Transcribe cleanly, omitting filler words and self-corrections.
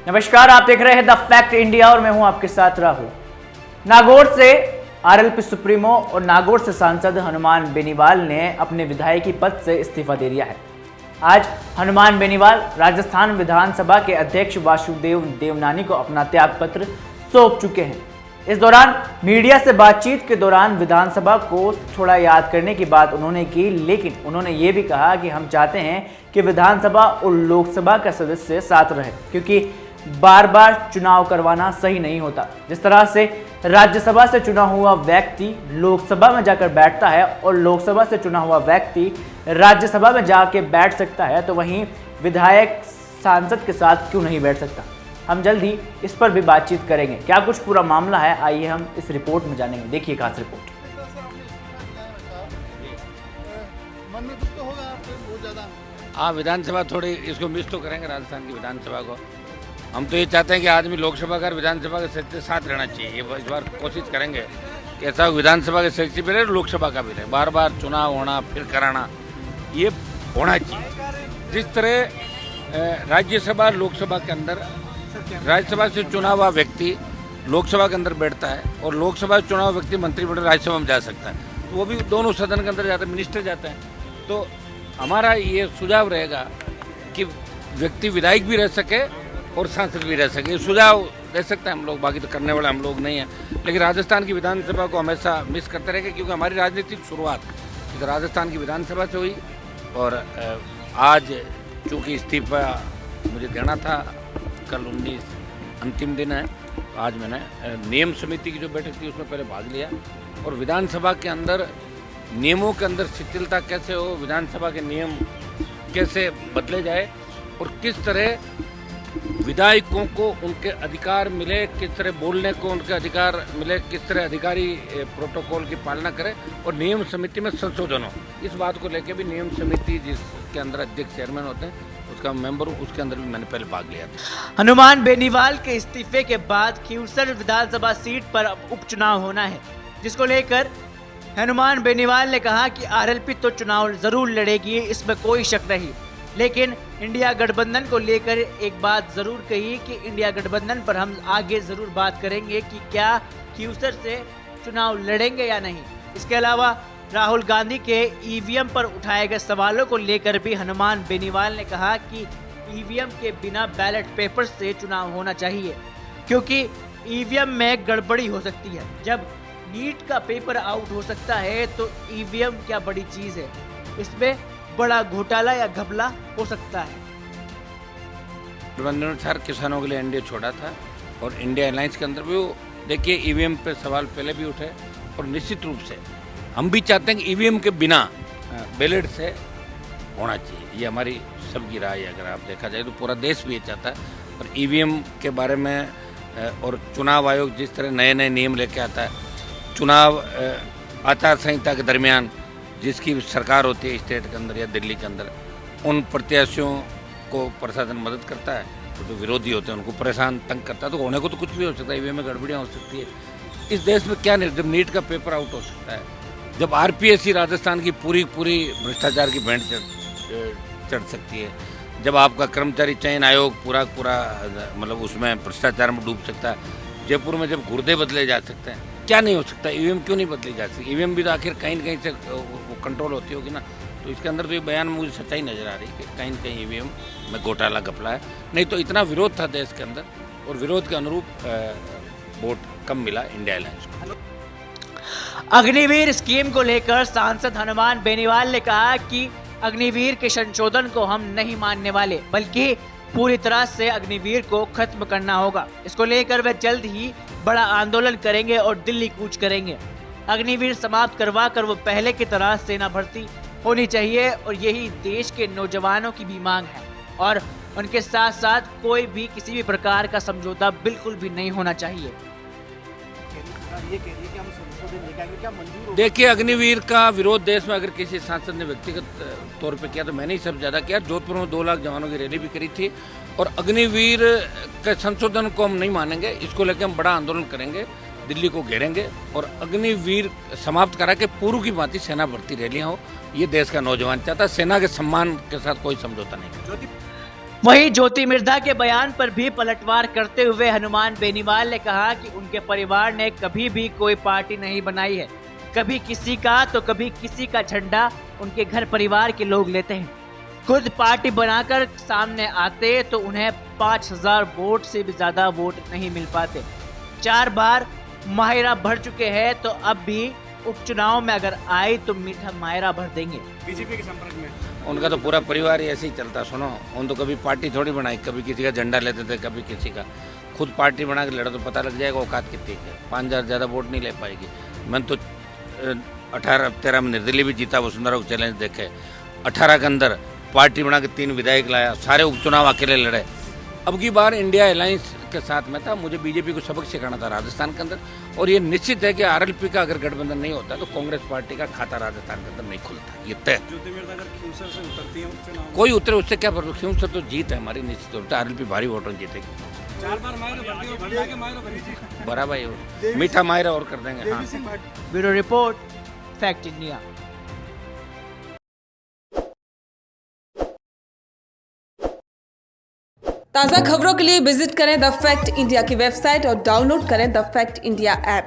नमस्कार, आप देख रहे हैं द फैक्ट इंडिया और मैं हूं आपके साथ राहुल। नागौर से आरएलपी सुप्रीमो और नागौर से सांसद हनुमान बेनीवाल ने अपने विधायकी पद से इस्तीफा दे दिया है। आज हनुमान बेनीवाल राजस्थान विधानसभा के अध्यक्ष वासुदेव देवनानी को अपना त्यागपत्र सौंप चुके हैं। इस दौरान मीडिया से बातचीत के दौरान विधानसभा को थोड़ा याद करने की बात उन्होंने की, लेकिन उन्होंने ये भी कहा कि हम चाहते हैं कि विधानसभा और लोकसभा का सदस्य साथ रहे, क्योंकि बार बार चुनाव करवाना सही नहीं होता। जिस तरह से राज्यसभा से चुना हुआ व्यक्ति लोकसभा में जाकर बैठता है और लोकसभा से चुना हुआ व्यक्ति राज्यसभा में जाके बैठ सकता है, तो वहीं विधायक सांसद के साथ क्यों नहीं बैठ सकता। हम जल्द ही इस पर भी बातचीत करेंगे। क्या कुछ पूरा मामला है, आइए हम इस रिपोर्ट में जानेंगे। देखिए खास रिपोर्ट। मन में दुख तो होगा आपको बहुत ज़्यादा। हाँ, विधानसभा थोड़ी इसको मिस तो करेंगे, राजस्थान की विधानसभा को। हम तो ये चाहते हैं कि आदमी लोकसभा का और विधानसभा के सदस्य साथ रहना चाहिए। ये इस बार कोशिश करेंगे कि ऐसा विधानसभा के सदस्य भी रहे, लोकसभा का भी रहे। बार बार चुनाव होना फिर कराना ये होना चाहिए। जिस तरह राज्यसभा लोकसभा के अंदर राज्यसभा से चुना हुआ व्यक्ति लोकसभा के अंदर बैठता है और लोकसभा से चुना हुआ व्यक्ति मंत्रिमंडल राज्यसभा में जा सकता है, तो वो भी दोनों सदन के अंदर जाते हैं, मिनिस्टर जाते हैं। तो हमारा ये सुझाव रहेगा कि व्यक्ति विधायक भी रह सके और सांसद भी रह सके। ये सुझाव दे सकते हैं हम लोग, बाकी तो करने वाले हम लोग नहीं हैं। लेकिन राजस्थान की विधानसभा को हमेशा मिस करते रहेंगे, क्योंकि हमारी राजनीतिक शुरुआत इधर राजस्थान की विधानसभा से हुई। और आज चूँकि इस्तीफा मुझे देना था, कल 19 अंतिम दिन है, तो आज मैंने नियम समिति की जो बैठक थी उसमें पहले भाग लिया। और विधानसभा के अंदर नियमों के अंदर शिथिलता कैसे हो, विधानसभा के नियम कैसे बदले जाए और किस तरह विधायकों को उनके अधिकार मिले, किस तरह बोलने को उनके अधिकार मिले, किस तरह अधिकारी प्रोटोकॉल की पालना करें और नियम समिति में संशोधन हो। इस बात को लेकर भी नियम समिति जिसके अंदर अध्यक्ष चेयरमैन होते हैं उसका मेंबर हूँ, उसके अंदर भी मैंने पहले भाग लिया था। हनुमान बेनीवाल के इस्तीफे के बाद खींवसर विधानसभा सीट पर अब उपचुनाव होना है, जिसको लेकर हनुमान बेनीवाल ने कहा कि आरएलपी तो चुनाव जरूर लड़ेगी, इसमें कोई शक नहीं। लेकिन इंडिया गठबंधन को लेकर एक बात जरूर कही कि इंडिया गठबंधन पर हम आगे जरूर बात करेंगे कि क्या खींवसर से चुनाव लड़ेंगे या नहीं। इसके अलावा राहुल गांधी के ईवीएम पर उठाए गए सवालों को लेकर भी हनुमान बेनीवाल ने कहा कि ईवीएम के बिना बैलेट पेपर से चुनाव होना चाहिए, क्योंकि ईवीएम में गड़बड़ी हो सकती है। जब नीट का पेपर आउट हो सकता है तो ईवीएम क्या बड़ी चीज है, इसमें बड़ा घोटाला या घपला हो सकता है। अनुसार किसानों के लिए एनडीए छोड़ा था और इंडिया अलायंस के अंदर भी वो देखिए ईवीएम पे सवाल पहले भी उठे और निश्चित रूप से हम भी चाहते हैं कि ईवीएम के बिना बैलेट से होना चाहिए। ये हमारी सबकी राय है। अगर आप देखा जाए तो पूरा देश भी ये चाहता है। और ईवीएम के बारे में और चुनाव आयोग जिस तरह नए नए नियम लेके आता है, चुनाव आचार संहिता के दरमियान जिसकी सरकार होती है स्टेट के अंदर या दिल्ली के अंदर, उन प्रत्याशियों को प्रशासन मदद करता है, तो जो विरोधी होते हैं उनको परेशान तंग करता है। तो होने को तो कुछ भी हो सकता है, ईवीएम में गड़बड़ियाँ हो सकती है। इस देश में क्या नहीं, जब नीट का पेपर आउट हो सकता है, जब आरपीएससी राजस्थान की पूरी भ्रष्टाचार की भेंट चढ़ सकती है, जब आपका कर्मचारी चयन आयोग पूरा मतलब उसमें भ्रष्टाचार में डूब सकता है, जयपुर में जब गुर्दे बदले जा सकते हैं, क्या नहीं हो सकता। ईवीएम क्यों नहीं बदली जा सकती? ईवीएम भी तो आखिर कहीं न कहीं से वो कंट्रोल होती होगी ना। तो इसके अंदर तो ये बयान में मुझे सच्चाई नज़र आ रही है कि कहीं न कहीं ईवीएम में घोटाला घपला है। नहीं तो इतना विरोध था देश के अंदर और विरोध के अनुरूप वोट कम मिला इंडिया अलायंस को। अग्निवीर स्कीम को लेकर सांसद हनुमान बेनीवाल ने कहा कि अग्निवीर के संशोधन को हम नहीं मानने वाले, बल्कि पूरी तरह से अग्निवीर को खत्म करना होगा। इसको लेकर वे जल्द ही बड़ा आंदोलन करेंगे और दिल्ली कूच करेंगे। अग्निवीर समाप्त करवा कर वो पहले की तरह सेना भर्ती होनी चाहिए और यही देश के नौजवानों की भी मांग है। और उनके साथ साथ कोई भी किसी भी प्रकार का समझौता बिल्कुल भी नहीं होना चाहिए। देखिए, अग्निवीर का विरोध देश में अगर किसी सांसद ने व्यक्तिगत तौर पे किया तो मैंने ही सब ज़्यादा किया। जोधपुर में 2 लाख जवानों की रैली भी करी थी और अग्निवीर के संशोधन को हम नहीं मानेंगे। इसको लेकर हम बड़ा आंदोलन करेंगे, दिल्ली को घेरेंगे और अग्निवीर समाप्त करा के पूर्व की भांति सेना भर्ती रैलियाँ हो। ये देश का नौजवान चाहता है। सेना के सम्मान के साथ कोई समझौता नहीं। वहीं ज्योति मिर्धा के बयान पर भी पलटवार करते हुए हनुमान बेनीवाल ने कहा कि उनके परिवार ने कभी भी कोई पार्टी नहीं बनाई है, कभी किसी का तो कभी किसी का झंडा उनके घर परिवार के लोग लेते हैं। खुद पार्टी बनाकर सामने आते तो उन्हें 5000 वोट से भी ज्यादा वोट नहीं मिल पाते। 4 बार माहिरा भर चुके हैं, तो अब भी उपचुनाव में अगर आए तो मीठा माहिरा भर देंगे। बीजेपी के संपर्क में उनका तो पूरा परिवार ही ऐसे ही चलता। सुनो, उन तो कभी पार्टी थोड़ी बनाई, कभी किसी का झंडा लेते थे, कभी किसी का। खुद पार्टी बना के लड़ा तो पता लग जाएगा औकात कितनी है। 5000 ज़्यादा वोट नहीं ले पाएगी। मैंने तो 18-13 में निर्दलीय भी जीता, वसुंधरा को चैलेंज देखे। 18 के अंदर पार्टी बना के 3 विधायक लाया, सारे उपचुनाव अकेले लड़े। अब की बार इंडिया अलायंस के साथ में था। मुझे बीजेपी को सबक सिखाना था राजस्थान के अंदर, और ये निश्चित है कि आरएलपी का अगर गठबंधन नहीं होता तो कांग्रेस पार्टी का खाता राजस्थान के अंदर नहीं खुलता, ये तय। ज्योति मिर्धा अगर खींवसर से उतरती है उपचुनाव, कोई उतरे उससे क्या फर्क। खींवसर तो जीत है हमारी निश्चित तौर पर, आरएलपी भारी वोटों जीतेगी। 4 बार मायरा भरती हो, भरना के मायरा भरी। बराबर है, मीठा मायरा और कर देंगे। हाँ, ब्यूरो रिपोर्ट, फैक्ट इंडिया। ताज़ा खबरों के लिए विजिट करें द फैक्ट इंडिया की वेबसाइट और डाउनलोड करें द फैक्ट इंडिया ऐप।